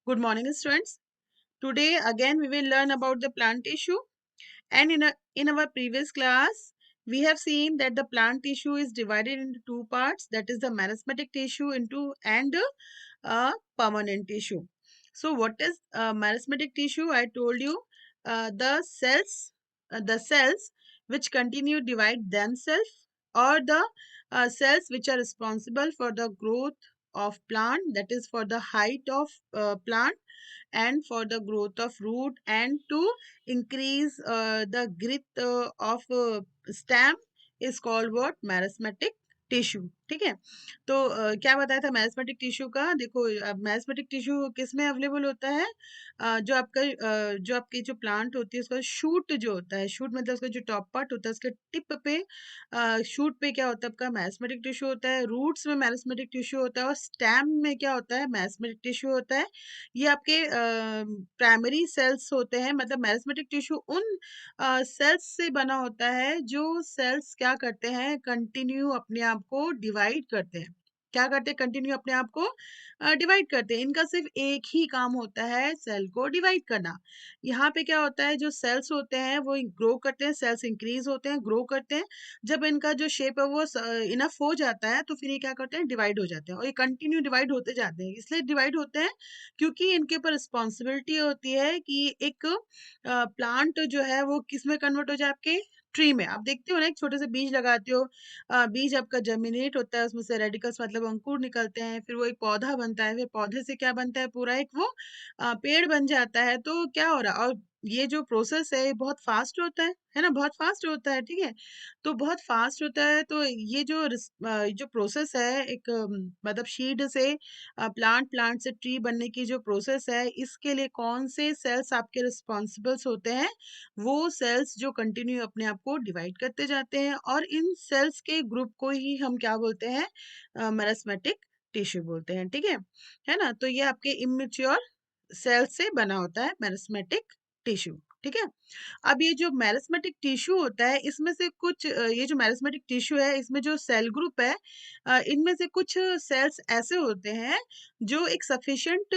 Good morning, students. Today again we will learn about the plant tissue. And in our previous class, we have seen that the plant tissue is divided into two parts. That is the meristematic tissue and permanent tissue. So what is meristematic tissue? I told you the cells which continue divide themselves, or the cells which are responsible for the growth of plant, that is for the height of plant and for the growth of root and to increase the girth of stem is called what? Meristematic tissue. ठीक है. तो क्या बताया था meristematic tissue का? देखो, meristematic tissue किस में अवेलेबल होता है? जो आपकी जो प्लांट होती है उसका शूट जो होता है, शूट मतलब उसका जो टॉप पार्ट होता है उसके टिप पे शूट पे क्या होता है आपका? मैरिस्मेटिक टिश्यू होता है. रूट्स में मैरिस्मेटिक टिश्यू होता है और स्टेम में क्या होता है? मैरिस्मेटिक टिश्यू होता है. ये आपके प्राइमरी सेल्स होते हैं. मतलब मैरिस्मेटिक टिश्यू उन सेल्स से बना होता है जो सेल्स क्या करते हैं? कंटिन्यू अपने आप को डिवाइड करते हैं. क्या करते हैं? कंटिन्यू अपने आप को डिवाइड करते हैं. इनका सिर्फ एक ही काम होता है, सेल को डिवाइड करना. यहाँ पे क्या होता है? जो सेल्स होते हैं वो ग्रो करते हैं, सेल्स इंक्रीज होते हैं, ग्रो करते हैं. जब इनका जो शेप है वो इनफ हो जाता है तो फिर ये क्या करते हैं? डिवाइड हो जाते हैं. और ये कंटिन्यू डिवाइड होते जाते हैं. इसलिए डिवाइड होते हैं क्योंकि इनके ऊपर रिस्पॉन्सिबिलिटी होती है कि एक प्लांट जो है वो किस में कन्वर्ट हो जाए? आपके ट्री में. आप देखते हो ना, एक छोटे से बीज लगाते हो, बीज आपका जर्मिनेट होता है, उसमें से रेडिकल्स मतलब अंकुर निकलते हैं, फिर वो एक पौधा बनता है, फिर पौधे से क्या बनता है? पूरा एक वो पेड़ बन जाता है. तो क्या हो रहा है? और ये जो प्रोसेस है ये बहुत फास्ट होता है ना? बहुत फास्ट होता है. ठीक है. तो बहुत फास्ट होता है. तो ये जो प्रोसेस है एक मतलब शीड से प्लांट से ट्री बनने की जो प्रोसेस है, इसके लिए कौन से सेल्स आपके रिस्पॉन्सिबल्स होते हैं? वो सेल्स जो कंटिन्यू अपने आप को डिवाइड करते जाते हैं और इन सेल्स के ग्रुप को ही हम क्या बोलते हैं? मेरिस्मेटिक टिश्यू बोलते हैं. ठीक है ना? तो ये आपके इमेच्योर सेल से बना होता है मेरिस्मेटिक टिश्यू. ठीक है. अब ये जो मेरिस्मेटिक टिश्यू होता है इसमें से कुछ ये जो मेरिस्मेटिक टिश्यू है इसमें जो सेल ग्रुप है, इनमें से कुछ सेल्स ऐसे होते हैं जो एक सफिशिएंट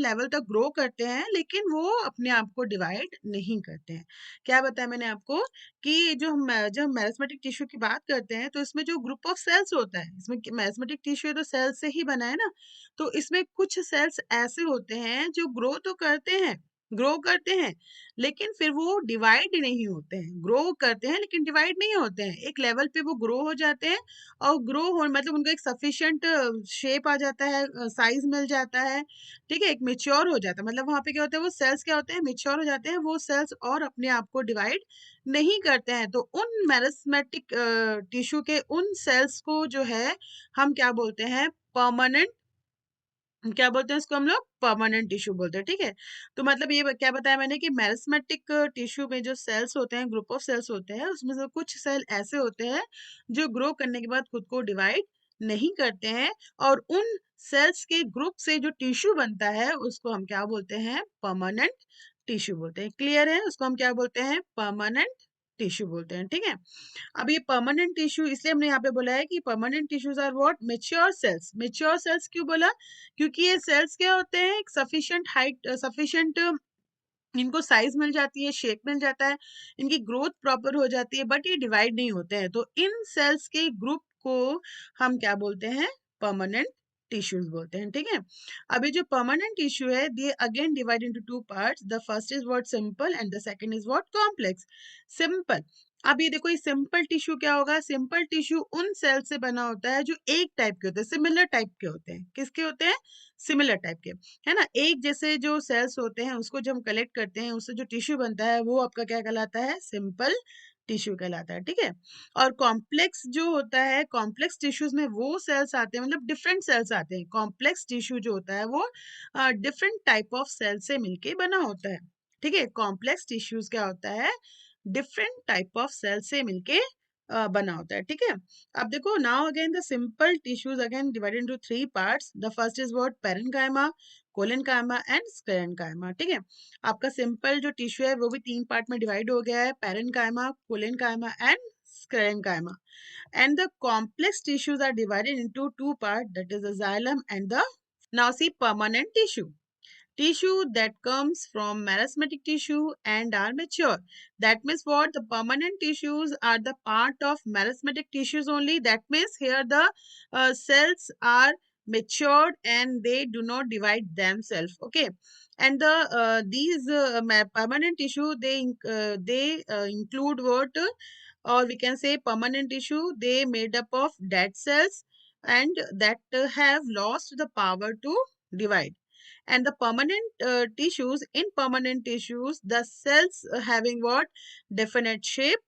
लेवल तक ग्रो करते हैं, लेकिन वो अपने आप को डिवाइड नहीं करते हैं. क्या बताया मैंने आपको कि जब हम मेरिस्मेटिक टिश्यू की बात करते हैं तो इसमें जो ग्रुप ऑफ सेल्स होता है, इसमें मेरिस्मेटिक टिश्यू तो सेल से ही बना है ना. तो इसमें कुछ सेल्स ऐसे होते हैं जो ग्रो करते हैं, लेकिन फिर वो डिवाइड नहीं होते हैं. ग्रो करते हैं लेकिन डिवाइड नहीं होते हैं. एक लेवल पे वो ग्रो हो जाते हैं और ग्रो हो मतलब उनका एक सफिशिएंट शेप आ जाता है, साइज मिल जाता है. ठीक है. एक मैच्योर हो जाता है. मतलब वहां पे क्या होता है? वो सेल्स क्या होते हैं? मैच्योर हो जाते हैं. वो सेल्स और अपने आप को डिवाइड नहीं करते हैं. तो उन मेरिस्मेटिक टिश्यू के उन सेल्स को जो है हम क्या बोलते हैं? परमानेंट. क्या बोलते हैं उसको? हम लोग परमानेंट टिश्यू बोलते हैं. ठीक है. तो मतलब ये क्या बताया मैंने कि मेरिस्मेटिक टिश्यू में जो सेल्स होते हैं, ग्रुप ऑफ सेल्स होते हैं, उसमें से कुछ सेल ऐसे होते हैं जो ग्रो करने के बाद खुद को डिवाइड नहीं करते हैं और उन सेल्स के ग्रुप से जो टिश्यू बनता है उसको हम क्या बोलते हैं? परमानेंट टिश्यू बोलते हैं. क्लियर है? उसको हम क्या बोलते हैं? परमानेंट टिश्यू बोलते हैं. ठीक है. अब ये परमानेंट टिश्यू इसलिए हमने यहाँ पे बोला है कि permanent tissues are what? Mature cells. Mature cells क्यों बोला? क्योंकि ये सेल्स क्या होते हैं? एक सफिशिएंट इनको साइज मिल जाती है, शेप मिल जाता है, इनकी ग्रोथ प्रॉपर हो जाती है, बट ये डिवाइड नहीं होते हैं. तो इन सेल्स के ग्रुप को हम क्या बोलते हैं? परमानेंट टिश्यूज बोलते हैं. ठीक है. अब ये जो परमानेंट टिश्यू है they again divide into two parts. The first is what? Simple and the second is what? Complex. Simple. अब ये देखो, ये सिंपल टिश्यू क्या होगा? सिंपल टिश्यू उन सेल से बना होता है जो एक टाइप के होते हैं, सिमिलर टाइप के होते हैं. किसके होते हैं? सिमिलर टाइप के. है ना? एक जैसे जो सेल्स होते हैं उसको जब हम कलेक्ट करते हैं उससे जो टिश्यू बनता है वो आपका क्या कहलाता है? सिंपल टिश्यू कहलाता है. ठीक है. और कॉम्प्लेक्स जो होता है, कॉम्प्लेक्स टिश्यूज में वो सेल्स आते हैं, मतलब डिफरेंट सेल्स आते हैं. कॉम्प्लेक्स टिश्यू जो होता है वो डिफरेंट टाइप ऑफ सेल से मिलके बना होता है. ठीक है. कॉम्प्लेक्स टिश्यूज क्या होता है? डिफरेंट टाइप ऑफ सेल से मिलके बना होता है. ठीक है. अब देखो, now again the simple tissues again divided into three parts. The first is what? Parenchyma, collenchyma and sclerenchyma. ठीक है. आपका सिंपल जो टिश्यू है वो भी तीन पार्ट में डिवाइड हो गया है. Parenchyma, collenchyma and sclerenchyma. And the complex tissues are divided into two parts, that is the xylem and the. Now see permanent tissue. Tissue that comes from meristematic tissue and are mature. That means what? The permanent tissues are the part of meristematic tissues only. That means here the cells are matured and they do not divide themselves. Okay. And the these permanent tissue, they include what, or we can say permanent tissue, they made up of dead cells and that have lost the power to divide. And the permanent tissues, in permanent tissues, the cells having what? Definite shape.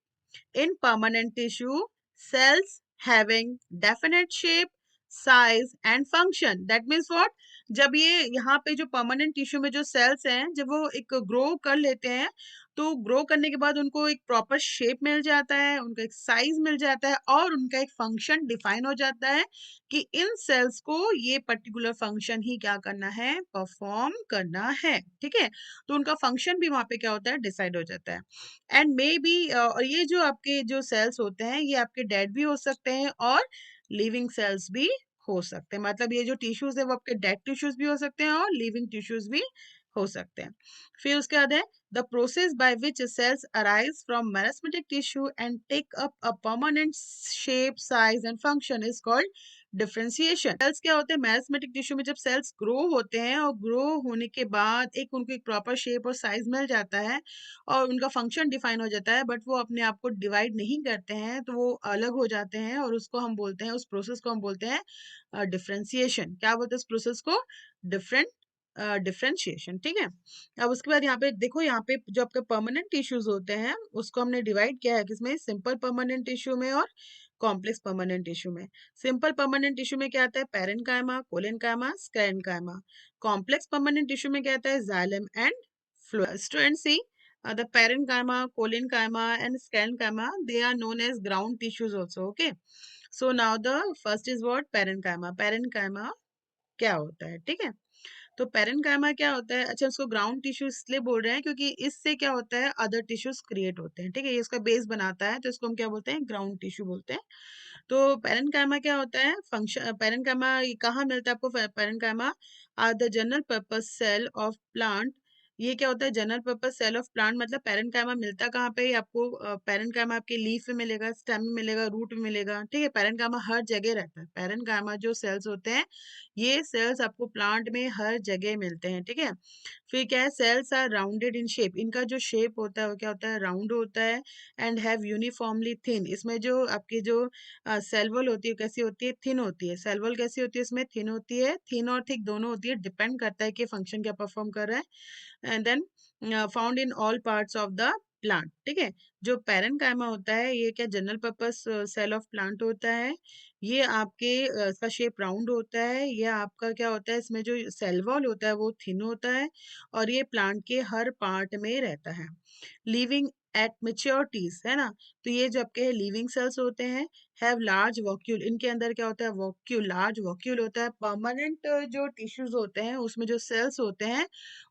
In permanent tissue, cells having definite shape, size and function. That means what? जब ये यहाँ पे जो permanent tissue में जो sales हैं, जब वो एक ग्रो कर लेते हैं, तो ग्रो करने के बाद उनको एक प्रॉपर शेप मिल जाता है, उनका एक साइज मिल जाता है और उनका एक फंक्शन डिफाइन हो जाता है कि इन सेल्स को ये पर्टिकुलर फंक्शन ही क्या करना है? परफॉर्म करना है। ठीक है? तो उनका फंक्शन भी वहां पे क्या होता है? डिसाइड हो जाता है। एंड मे बी, और ये जो आपके जो सेल्स होते हैं, ये आपके डेड भी हो सकते हैं और लिविंग सेल्स भी हो सकते हैं। मतलब ये जो टिश्यूज है वो आपके डेड टिश्यूज भी हो सकते हैं और लिविंग टिश्यूज भी हो सकते हैं। फिर उसके बाद है the process by which cells arise from meristematic tissue and take up a permanent shape, size and function is called differentiation. Cells क्या होते हैं? मेरिस्टेमेटिक टिश्यू में जब सेल्स ग्रो होते हैं और ग्रो होने के बाद एक उनको एक प्रॉपर शेप और साइज मिल जाता है और उनका फंक्शन डिफाइन हो जाता है, बट वो अपने आप को डिवाइड नहीं करते हैं, तो वो अलग हो जाते हैं और उसको हम बोलते हैं, उस प्रोसेस को हम बोलते हैं डिफरेंशिएशन। क्या बोलते हैं उस प्रोसेस को? Different differentiation. ठीक है? अब उसके बाद यहाँ पे देखो, यहाँ पे जो आपके परमानेंट टिश्यूज होते हैं उसको हमने डिवाइड किया है किसमें? सिंपल परमानेंट टिश्यू में और कॉम्प्लेक्स परमानेंट टिश्यू में। सिंपल परमानेंट टिश्यू में क्या आता है? Parenchyma, collenchyma, sclerenchyma. Complex permanent tissue में क्या आता है? Xylem and phloem. Student C, the parenchyma, cholenchyma, and sclerenchyma, they are known as ground tissues also. Okay. So now the first is what? Parenchyma. Parenchyma क्या होता है? ठीक है? तो पेरेन्काइमा क्या होता है? अच्छा, इसको ग्राउंड टिश्यू इसलिए बोल रहे हैं क्योंकि इससे क्या होता है? अदर टिश्यूज क्रिएट होते हैं। ठीक है? ये इसका बेस बनाता है, तो इसको हम क्या बोलते हैं? ग्राउंड टिश्यू बोलते हैं। तो पेरेन्काइमा क्या होता है? फंक्शन पेरेन्काइमा कहाँ मिलता है आपको? Parenchyma are the general purpose cell of plant. ये क्या होता है? General purpose cell of plant, मतलब पेरेन्काइमा मिलता कहाँ पे? आपको पेरेन्काइमा आपके लीफ में मिलेगा, स्टेम में मिलेगा, रूट में मिलेगा। ठीक है? पेरेन्काइमा हर जगह रहता है। पेरेन्काइमा जो सेल्स होते हैं, ये सेल्स आपको प्लांट में हर जगह मिलते हैं। ठीक है? फिर क्या है? Cells are rounded in shape. इनका जो शेप होता है वो क्या होता है? राउंड होता है एंड हैव यूनिफॉर्मली थिन। इसमें जो आपकी जो सेल वॉल होती है कैसी होती है? थिन होती है। सेल वॉल कैसी होती है? इसमें थिन होती है। थिन और थिक दोनों होती है, डिपेंड करता है कि फंक्शन क्या परफॉर्म कर रहा है। And then found in all parts of the plant. ठीक है? जो पेरेन्काइमा होता है ये क्या? General purpose cell of plant होता है। ये आपके इसका शेप राउंड होता है। ये आपका क्या होता है? इसमें जो सेल वॉल होता है वो थिन होता है और ये प्लांट के हर पार्ट में रहता है। लिविंग एट मेच्योरिटीज, है ना? तो ये जो आपके लिविंग सेल्स होते हैं, हैव लार्ज वॉक्यूल। इनके अंदर क्या होता है? वॉक्यूल, लार्ज वॉक्यूल होता है। परमानेंट जो टिश्यूज होते हैं उसमें जो सेल्स होते हैं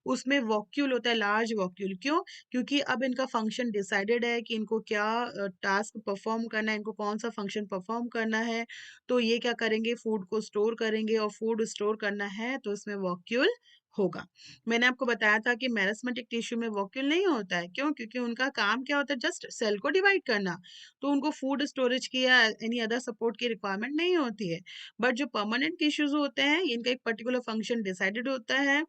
उसमें वॉक्यूल होता है, लार्ज वॉक्यूल। क्यों? क्योंकि अब इनका फंक्शन डिसाइडेड है कि इनको क्या टास्क परफॉर्म करना है, इनको कौन सा फंक्शन परफॉर्म करना है। तो ये क्या करेंगे? फूड को स्टोर करेंगे और फूड स्टोर करना है तो इसमें वॉक्यूल होगा। मैंने आपको बताया था कि मेरिस्टेमेटिक टिश्यू में वॉक्यूल नहीं होता है। क्यों? क्योंकि उनका काम क्या होता है? जस्ट सेल को डिवाइड करना। तो उनको फूड स्टोरेज की या एनी अदर सपोर्ट की रिक्वायरमेंट नहीं होती है। बट जो परमानेंट टिश्यूज होते हैं इनका एक पर्टिकुलर फंक्शन डिसाइडेड होता है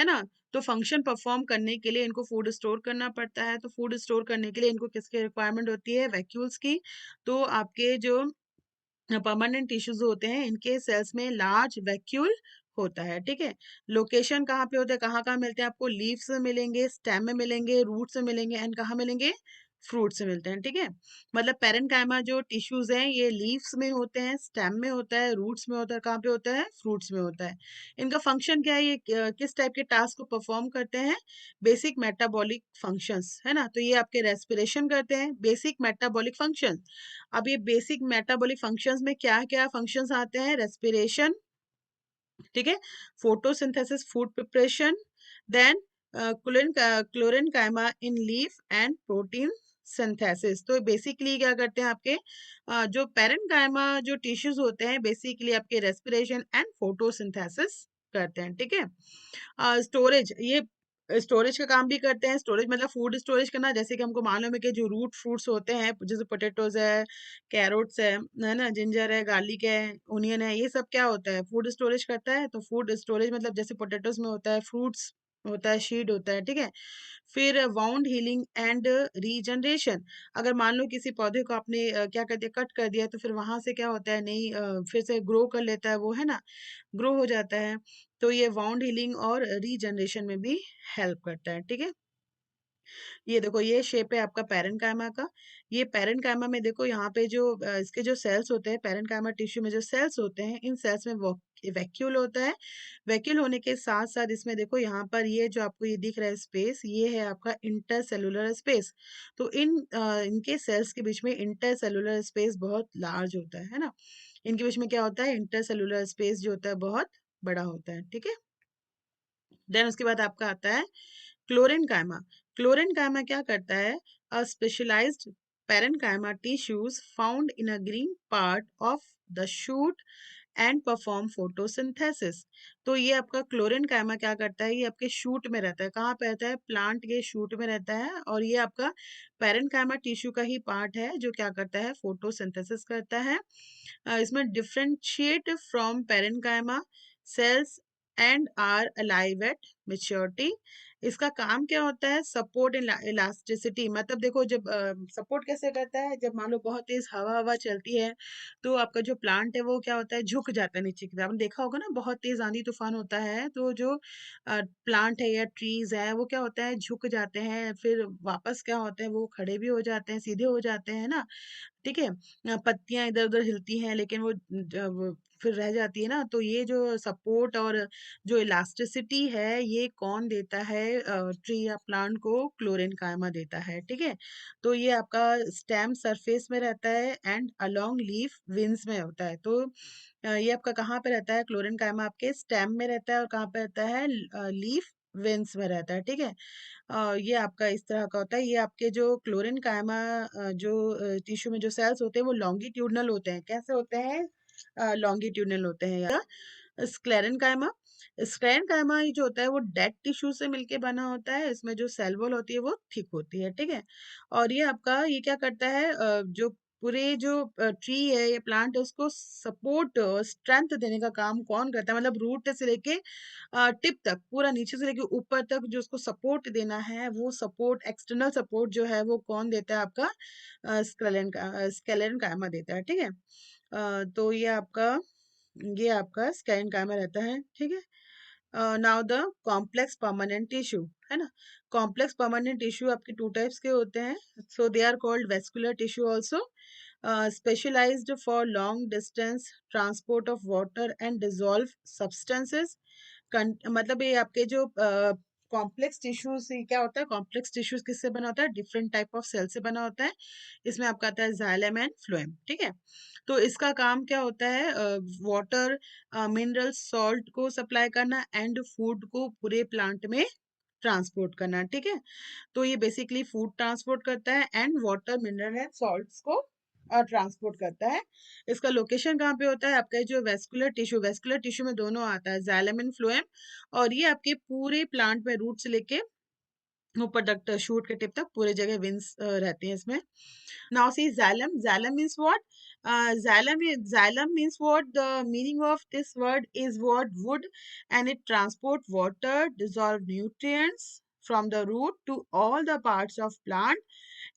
ना? तो फंक्शन परफॉर्म करने के लिए इनको फूड स्टोर करना पड़ता है। तो फूड स्टोर करने के लिए इनको किसकी रिक्वायरमेंट होती है? वैक्यूल्स की। तो आपके जो परमानेंट टिश्यूज होते हैं इनके सेल्स में लार्ज वैक्यूल होता है। ठीक है? लोकेशन कहाँ पे होता है? कहाँ कहाँ मिलते हैं आपको? लीव्स में मिलेंगे, स्टेम में मिलेंगे, रूट से मिलेंगे एंड कहाँ मिलेंगे? फ्रूट से मिलते हैं। ठीक है? मतलब पेरेन्काइमा जो टिश्यूज हैं ये लीव्स में होते हैं, स्टेम में होता है, रूट्स में होता है, कहाँ पे होता है? फ्रूट्स में होता है। इनका फंक्शन क्या है? ये किस टाइप के टास्क को परफॉर्म करते हैं? बेसिक मेटाबॉलिक फंक्शंस, है ना? तो ये आपके रेस्पिरेशन करते हैं, बेसिक मेटाबॉलिक फंक्शन। अब ये बेसिक मेटाबॉलिक फंक्शंस में क्या क्या फंक्शंस आते हैं? रेस्पिरेशन, ठीक है, photosynthesis, food preparation, then chlorenchyma in leaf and protein photosynthesis. तो बेसिकली क्या करते हैं आपके जो पैरेन्काइमा जो टिश्यूज होते हैं बेसिकली आपके रेस्पिरेशन एंड फोटोसिंथेसिस करते हैं, ठीक है। स्टोरेज, ये स्टोरेज का काम भी करते हैं। स्टोरेज मतलब फूड स्टोरेज करना, जैसे कि हमको मालूम है कि जो रूट फ्रूट्स होते हैं जैसे पोटैटोज है, कैरोट्स है ना, जिंजर है, गार्लिक है, ओनियन है, ये सब क्या होता है, फूड स्टोरेज करता है। तो फूड स्टोरेज मतलब जैसे पोटैटोज में होता है फ्रूट्स होता है, सीड होता है, ठीक है। फिर वाउंड हीलिंग एंड रीजनरेशन, अगर मान लो किसी पौधे को आपने क्या कर दिया, कट कर दिया, तो फिर वहां से क्या होता है, नई फिर से ग्रो कर लेता है वो, है ना, ग्रो हो जाता है। तो ये वाउंड हीलिंग और रीजनरेशन में भी हेल्प करता है, ठीक है। ये देखो ये शेप है आपका पैरेन्काइमा का। ये पैरेन्काइमा में देखो यहाँ पे जो इसके जो सेल्स होते हैं, पैरेन्काइमा टिश्यू में जो सेल्स होते हैं, इन सेल्स में वैक्यूल होता है। वैक्यूल होने के साथ साथ इसमें देखो यहाँ पर ये जो आपको ये दिख रहा है स्पेस, ये है आपका इंटरसेलुलर स्पेस। तो इनके सेल्स के बीच में इंटरसेलुलर स्पेस बहुत लार्ज होता है ना। इनके बीच में क्या होता है, इंटरसेलुलर स्पेस जो होता है बहुत बड़ा होता है, ठीक है। देन उसके बाद आपका आता है क्लोरेनकाइमा। क्लोरेनकाइमा क्या करता है, a specialized parenchyma tissues found in a green part of the shoot and perform photosynthesis. तो ये आपका क्लोरेनकाइमा क्या करता है, ये आपके शूट में रहता है। कहाँ पे रहता है, प्लांट के शूट में रहता है। और ये आपका पेरेन्काइमा टिश्यू का ही पार्ट है जो क्या करता है, फोटोसिंथेसिस करता है। इसमें differentiate from parenchyma cells and are alive at maturity. इसका काम क्या होता है, सपोर्ट इलास्टिसिटी, मतलब देखो जब सपोर्ट कैसे करता है, जब मान लो बहुत तेज हवा हवा चलती है तो आपका जो प्लांट है वो क्या होता है, झुक जाता है नीचे की तरफ। आपने देखा होगा ना, बहुत तेज आंधी तूफान होता है तो जो प्लांट है या ट्रीज है वो क्या होता है, झुक जाते हैं, फिर वापस क्या होता है, वो खड़े भी हो जाते हैं, सीधे हो जाते हैं ना, ठीक है। पत्तियां इधर उधर हिलती हैं लेकिन वो जब फिर रह जाती है ना। तो ये जो सपोर्ट और जो इलास्टिसिटी है ये कौन देता है, ट्री या प्लांट को, क्लोरीन कायमा देता है, ठीक है। तो ये आपका स्टेम सरफेस में रहता है एंड अलोंग लीफ विंग्स में होता है। तो ये आपका कहाँ पे रहता है, क्लोरीन कायमा आपके स्टेम में रहता है और कहाँ पे रहता है, लीफ वेंस में रहता है, ठीक है। ये आपका इस तरह का होता है। ये आपके जो क्लोरीन कायमा जो टिश्यू में जो सेल्स होते हैं वो लॉन्गिट्यूडनल होते हैं। कैसे होते हैं, लॉन्गिट्यूडनल होते हैं। या स्क्लेरन कायमा, स्क्लेरन कायमा जो होता है वो डेड टिश्यू से मिलके बना होता है। इसमें जो सेल वॉल होती है वो थिक होती है, ठीक है। और ये आपका ये क्या करता है, जो पूरे जो ट्री है या प्लांट है उसको सपोर्ट स्ट्रेंथ देने का काम कौन करता है, मतलब रूट से लेके टिप तक, पूरा नीचे से लेके ऊपर तक जो उसको सपोर्ट देना है, वो सपोर्ट एक्सटर्नल सपोर्ट जो है वो कौन देता है, आपका स्केलेरन कायमा देता है, ठीक है। तो ये आपका स्केलेरन कायमा रहता है, ठीक है। Now the complex permanent tissue, है ना। कॉम्प्लेक्स परमानेंट टिश्यू आपके टू टाइप्स के होते हैं। So they are called vascular tissue also, specialized for long distance transport of water and dissolved substances। मतलब ये आपके जो कॉम्प्लेक्स टिश्यूज से क्या होता है, कॉम्प्लेक्स टिश्यूज किससे बना होता है, डिफरेंट टाइप ऑफ सेल से बना होता है। इसमें आपका आता है जाइलम एंड फ्लोएम, ठीक है। तो इसका काम क्या होता है, वाटर मिनरल सॉल्ट को सप्लाई करना एंड फूड को पूरे प्लांट में ट्रांसपोर्ट करना, ठीक है। तो ये बेसिकली फूड ट्रांसपोर्ट करता है and water mineral and salts को ट्रांसपोर्ट करता है। इसका लोकेशन कहाँ पे होता है, आपका जो वेस्कुलर टिश्यू में दोनों आता है, जाइलम एंड फ्लोएम। और ये आपके पूरे प्लांट में रूट से लेके ऊपर तक शूट के टिप तक पूरे जगह विंस रहते हैं इसमें। Now see xylem. Xylem means what? Xylem means what? The meaning of this word is what? Wood, and it transport water, dissolve nutrients from the root to all the parts of plant.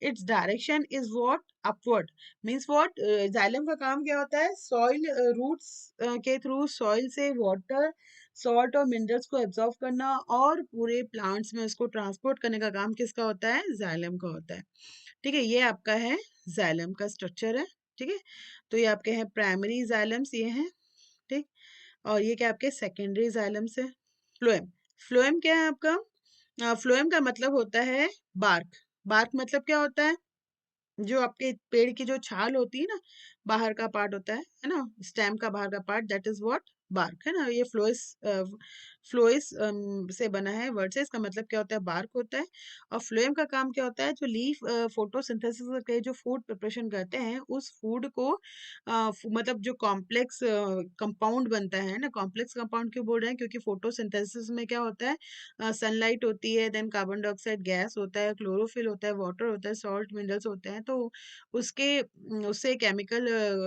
Its direction is what? Upward. Means what? Xylem का काम क्या होता है? Soil roots के through soil से water, salt और minerals को absorb करना और पूरे प्लांट्स में उसको ट्रांसपोर्ट करने का काम किसका होता है, जाइलम का होता है, ठीक है। ये आपका है जाइलम का स्ट्रक्चर है, ठीक है। तो ये आपके हैं प्राइमरी जाइलम्स, ये हैं, ठीक। और ये क्या आपके सेकेंडरी जाइलम्स है। फ्लोएम, फ्लोएम क्या है आपका, फ्लोएम का मतलब होता है बार्क। बार्क मतलब क्या होता है, जो आपके पेड़ की जो छाल होती है ना, बाहर का पार्ट होता है ना, स्टेम का बाहर का part, that is what bark है ना, ये फ्लोइस से बना है वर्ड से, इसका मतलब क्या होता है, बार्क होता है। और फ्लोएम का काम क्या होता है, जो लीफ फोटोसिंथेसिस करके जो फूड प्रिपरेशन करते हैं, उस फूड को मतलब जो कॉम्प्लेक्स कंपाउंड बनता है ना, कॉम्प्लेक्स कंपाउंड क्यों बोल रहे हैं, क्योंकि फोटोसिंथेसिस में क्या होता है, सनलाइट होती है, देन कार्बन डाइऑक्साइड गैस होता है, क्लोरोफिल होता है, वाटर होता है, सॉल्ट मिनरल्स होते हैं, तो उससे केमिकल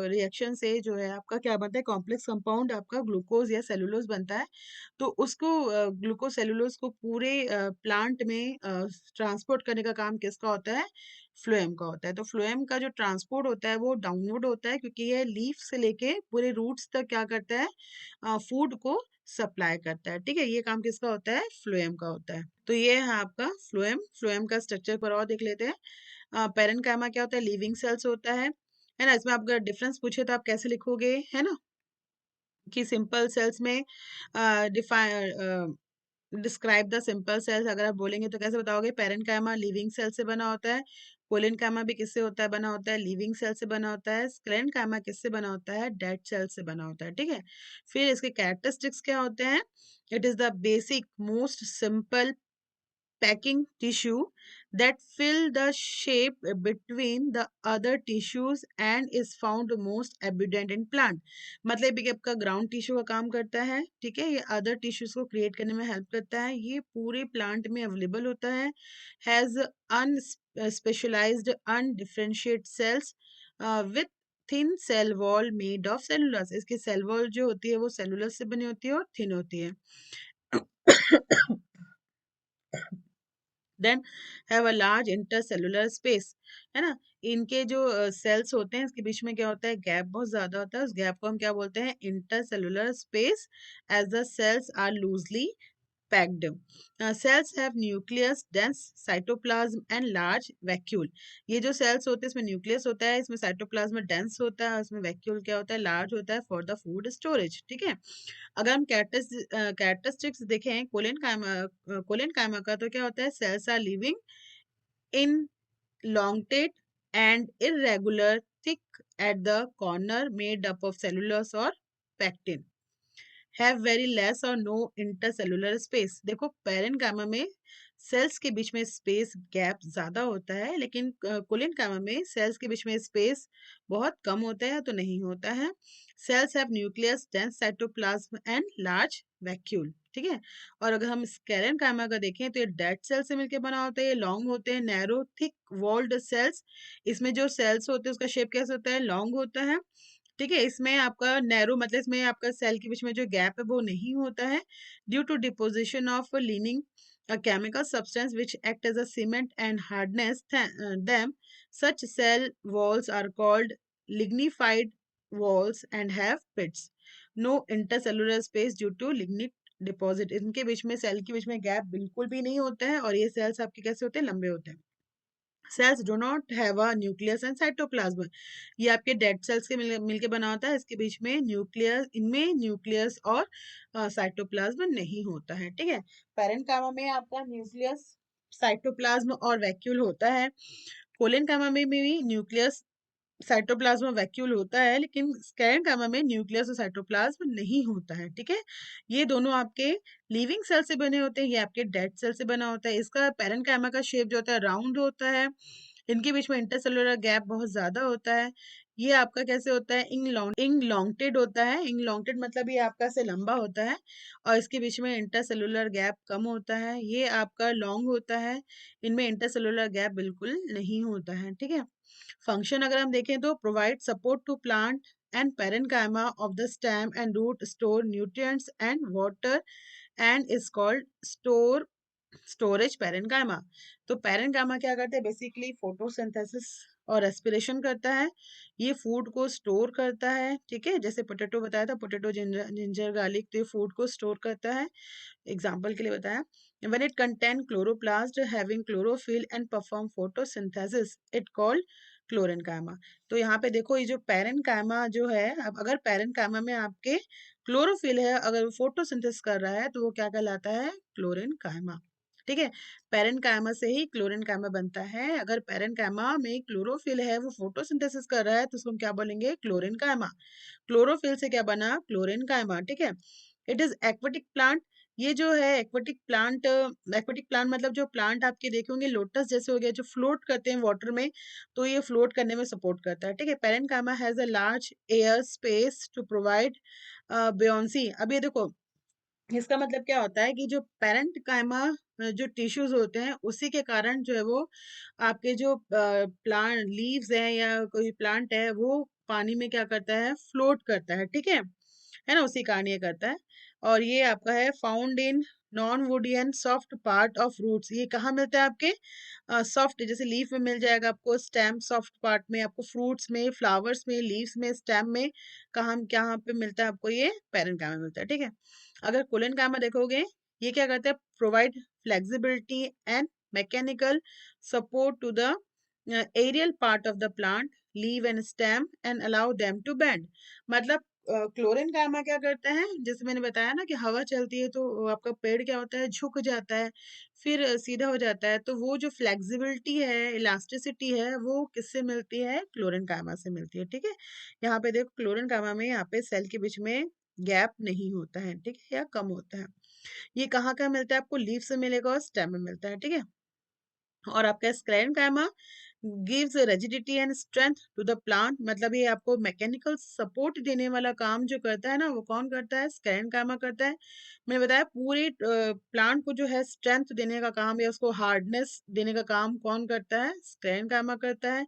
रिएक्शन से जो है आपका क्या बनता है, कॉम्प्लेक्स कंपाउंड आपका ग्लूकोज या सेलुलोज बनता है। तो उसको ग्लूकोज सेलुलोज को पूरे प्लांट में ट्रांसपोर्ट करने का काम किसका होता है, फ्लोएम का होता है। तो फ्लोएम का जो ट्रांसपोर्ट होता है वो डाउनवर्ड होता है, क्योंकि ये लीफ से लेके पूरे रूट्स तक क्या करता है, फूड को सप्लाई करता है। ठीक है, ये काम किसका होता है, फ्लोएम का होता है। तो ये है आपका फ्लोएम। फ्लोएम का स्ट्रक्चर पर और देख लेते हैं। पेरेन्काइमा क्या होता है, लिविंग सेल्स होता है ना। इसमें आप अगर डिफरेंस पूछे तो आप कैसे लिखोगे, है ना, कि सिंपल सेल्स में define describe the simple cells, अगर आप बोलेंगे तो कैसे बताओगे, पेरेन्काइमा लिविंग सेल से बना होता है, कोलिनकाइमा भी किससे होता है, बना होता है, लिविंग सेल से बना होता है, स्क्लेरेनकाइमा किससे बना होता है, डेड सेल से बना होता है। ठीक है, फिर इसके कैरेक्टरिस्टिक्स क्या होते हैं, it is the basic most simple packing tissue that fill the shape between the other tissues and is found most abundant in plant। मतलब ये आपका ग्राउंड टिश्यू का काम करता है। ठीक है, ये अदर टिश्यूज को क्रिएट करने में हेल्प करता है, ये पूरे प्लांट में अवेलेबल होता है, has unspecialized undifferentiate cells with thin cell wall made of cellulose. इसकी सेल वॉल जो होती है वो सेलुलस से बनी होती है और थिन होती है। Then have a large intercellular space, है ना। इनके जो सेल्स होते हैं इसके बीच में क्या होता है, गैप बहुत ज्यादा होता है, उस गैप को हम क्या बोलते हैं, intercellular space, as the cells are loosely packed. Cells have nucleus, dense cytoplasm and large vacuole. ये जो सेल्स होते हैं इसमें न्यूक्लियस होता है, इसमें साइटोप्लाज्म डेंस होता है, इसमें वैक्यूल क्या होता है, लार्ज होता है फॉर द फूड स्टोरेज। ठीक है, अगर हम कैरेक्टरिस्टिक्स देखें कोलेन कायमा का, तो क्या होता है, cells are living elongated and irregular thick at the corner made up of cellulose और पैक्टिन, हैव वेरी लेस और नो इंटरसेलुलर स्पेस। देखो पेरेन्काइमा में सेल्स के बीच में स्पेस गैप ज्यादा होता है, लेकिन कोलिनकाइमा में सेल्स के बीच में स्पेस बहुत कम होता है तो नहीं होता है। Sales have nucleus, dense cytoplasm and large vacuole. ठीक है, और अगर हम स्केलेनकाइमा का देखें तो ये डेड सेल से मिलकर बना होता है, ये लॉन्ग होते हैं, नैरो थिक वॉल्ड सेल्स। इसमें जो सेल्स होते हैं उसका शेप कैसे होता है, लॉन्ग होता है। ठीक है, इसमें आपका नैरो मतलब इसमें आपका सेल के बीच में जो गैप है वो नहीं होता है, ड्यू टू डिपोजिशन ऑफ लीनिंग a chemical substance which act as a cement and hardness them. Such cell walls are called lignified walls and have pits, no intercellular space due to lignite deposit। इनके बीच में cell के बीच में gap बिल्कुल भी नहीं होता है, और ये सेल्स आपके कैसे होते हैं, लंबे होते हैं। Cells do not have a nucleus and cytoplasm, ये आपके डेड सेल्स के मिलके बना होता है, इसके बीच में न्यूक्लियस, इनमें न्यूक्लियस और साइटोप्लाज्म नहीं होता है। ठीक है, पेरेन्काइमा में आपका न्यूक्लियस, साइटोप्लाज्म और वैक्यूल होता है। कोलिनकाइमा में भी न्यूक्लियस, साइटोप्लाज्म वैक्यूल होता है, लेकिन स्केलेनकाइमा में न्यूक्लियस और साइटोप्लाज्म नहीं होता है। ठीक है, ये दोनों आपके लिविंग सेल से बने होते हैं, ये आपके डेड सेल से बना होता है। इसका पेरेन्काइमा का शेप जो होता है राउंड होता है, इनके बीच में इंटरसेलुलर गैप बहुत ज्यादा होता है। ये आपका कैसे होता है, इंगलॉन्गटेड होता है, इंगलॉन्गटेड मतलब ये आपका से लंबा होता है, और इसके बीच में इंटरसेलुलर गैप कम होता है। ये आपका लॉन्ग होता है, इनमें इंटरसेलुलर गैप बिल्कुल नहीं होता है। ठीक है, फंक्शन अगर हम देखें तो provide support to plant and parenchyma of the stem and root, store nutrients and water and is called storage parenchyma. तो पेरेन्काइमा क्या करते हैं, बेसिकली फोटोसिंथेसिस और रेस्पिरेशन करता है, ये फूड को स्टोर करता है। ठीक है, जैसे पोटैटो बताया था, पोटैटो, जिंजर गार्लिक, तो ये फूड को स्टोर करता है, एग्जाम्पल के लिए बताया। when it contain chloroplast having chlorophyll and perform photosynthesis it called chlorenchyma. तो यहाँ पे देखो, ये जो पेरेन्काइमा जो है, अब अगर पेरेन्काइमा में आपके क्लोरोफिल है, अगर फोटोसिंथेसिस कर रहा है तो वो क्या कहलाता है, क्लोरेनकाइमा। ठीक है। पैरेन्काइमा से ही क्लोरेन्काइमा बनता है। अगर पैरेन्काइमा में क्लोरोफिल है, वो फोटोसिंथेसिस कर रहा है, तो उसको हम क्या बोलेंगे? क्लोरेन्काइमा। क्लोरोफिल से क्या बना? क्लोरेन्काइमा, ठीक है। It is aquatic plant. ये जो है एक्वेटिक प्लांट मतलब जो प्लांट आपके देखे होंगे लोटस जैसे हो गया, जो फ्लोट करते हैं वाटर में, तो ये फ्लोट करने में सपोर्ट करता है, ठीक है। Parenchyma has a large air space to provide buoyancy। अब ये देखो, इसका मतलब क्या होता है कि जो पेरेंट कायमा जो टिश्यूज होते हैं, उसी के कारण जो है वो आपके जो प्लांट लीव्स हैं या कोई प्लांट है, वो पानी में क्या करता है? फ्लोट करता है ना? उसी कारण ये करता है। और ये आपका है found in non woody and soft part of roots. ये कहाँ मिलता है आपके? सॉफ्ट, जैसे लीफ में मिल जाएगा आपको, स्टेम सॉफ्ट पार्ट में, आपको फ्रूट्स में, फ्लावर्स में, लीव्स में, स्टेम में, कहाँ कहाँ पे मिलता है आपको? ये पेरेंट में मिलता है, ठीक है। अगर कोलेनकाइमा देखोगे, ये क्या करता है? Provide flexibility and mechanical support to the aerial part of the plant, leave and stem, and allow them to bend. मतलब क्लोरेनकाइमा क्या करता है? जैसे मैंने बताया ना कि हवा चलती है तो आपका पेड़ क्या होता है? झुक जाता है, फिर सीधा हो जाता है। तो वो जो फ्लेक्सिबिलिटी है, इलास्टिसिटी है, वो किससे मिलती है? क्लोरेनकाइमा से मिलती है, ठीक है। यहाँ पे देखो, क्लोरेनकाइमा में यहाँ पे सेल के बीच में गैप नहीं होता है, ठीक है, या कम होता है। ये कहाँ मिलता है आपको? लीफ से मिलेगा और स्टेम में मिलता है, ठीक है। और आपका sclerenchyma gives rigidity and strength to the plant. मतलब ये आपको मैकेनिकल सपोर्ट देने वाला काम जो करता है ना, वो कौन करता है? स्क्लेरेंकाइमा करता है। मैंने बताया पूरे प्लांट को जो है स्ट्रेंथ देने का काम या उसको हार्डनेस देने का काम कौन करता है? स्क्लेरेंकाइमा करता है।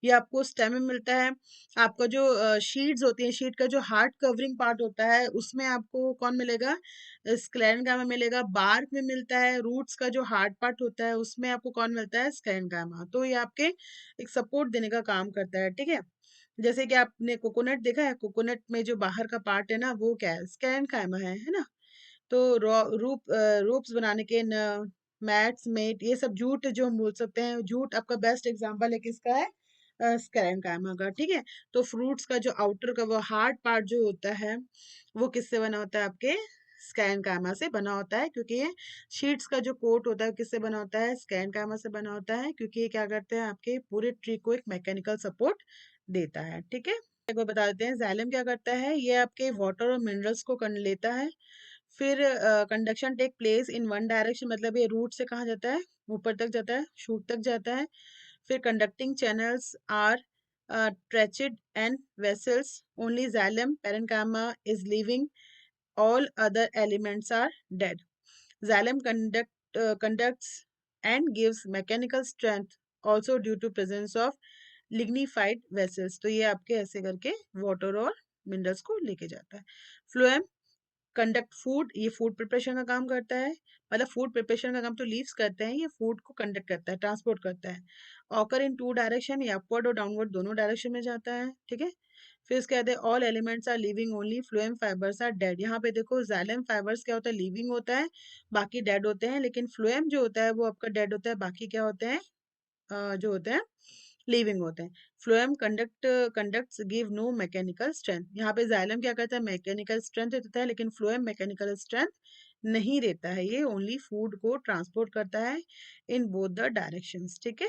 ये आपको स्टेम में मिलता है। आपका जो शीट्स होती है, शीट का जो हार्ड कवरिंग पार्ट होता है, उसमें आपको कौन मिलेगा? स्क्लेरेंकाइमा मिलेगा। बार्क में मिलता है। रूट्स का जो हार्ड पार्ट होता है, उसमें आपको कौन मिलता है? स्क्लेरेंकाइमा। तो ये आपके एक सपोर्ट देने का काम करता है, ठीक है। जैसे कि आपने कोकोनट देखा है, कोकोनट में जो बाहर का पार्ट है ना, वो क्या है? स्क्लेरेंकाइमा है ना। तो रूप्स बनाने के न मैट्स, मेट, ये सब जूट जो हम बोल सकते हैं, जूट आपका बेस्ट एग्जांपल है किसका है? स्क्लेरेंकाइमा का, ठीक है। तो फ्रूट्स का जो आउटर का वो हार्ड पार्ट जो होता है, वो किससे बना होता है? आपके स्क्लेरेंकाइमा से बना होता है, क्योंकि ये शीट्स का जो कोट होता है किससे बना होता है? स्क्लेरेंकाइमा से बना होता है, क्योंकि ये क्या करते हैं? आपके पूरे ट्री को एक मैकेनिकल सपोर्ट देता है, ठीक है। एक बार बता देते हैं, जाइलम क्या करता है? ये आपके वाटर और मिनरल्स को कर लेता है। फिर conduction take place in one direction, मतलब ये रूट से कहाँ जाता है? ऊपर तक जाता है, शूट तक जाता है। फिर conducting channels are tracheids and vessels, only xylem parenchyma is living, all other elements are dead. Xylem conducts and gives mechanical strength also due to presence of lignified vessels। तो ये आपके ऐसे करके वाटर और मिनरल्स को लेके जाता है। फ्लोएम कंडक्ट फूड, ये फूड प्रिपरेशन का काम करता है। मतलब फूड प्रिपरेशन का काम तो लीव्स करते हैं, ये फूड को कंडक्ट करता है, ट्रांसपोर्ट करता है। ऑकर इन टू डायरेक्शन, या अपवर्ड और डाउनवर्ड दोनों डायरेक्शन में जाता है, ठीक है। फिर इसके बाद all elements are living, only phloem fibres are dead. यहाँ पे देखो, जाइलम फाइबर्स क्या होता है? लिविंग होता है, बाकी डेड होते हैं। लेकिन फ्लोएम जो होता है वो आपका डेड होता है, बाकी क्या होते हैं? जो होते हैं लिविंग होते हैं। Phloem conducts give no mechanical strength. यहाँ पे जाइलम क्या करता है? मैकेनिकल स्ट्रेंथ देता है, लेकिन फ्लोएम मैकेनिकल स्ट्रेंथ नहीं देता है। ये ओनली फूड को ट्रांसपोर्ट करता है इन बोथ द डायरेक्शंस, ठीक है।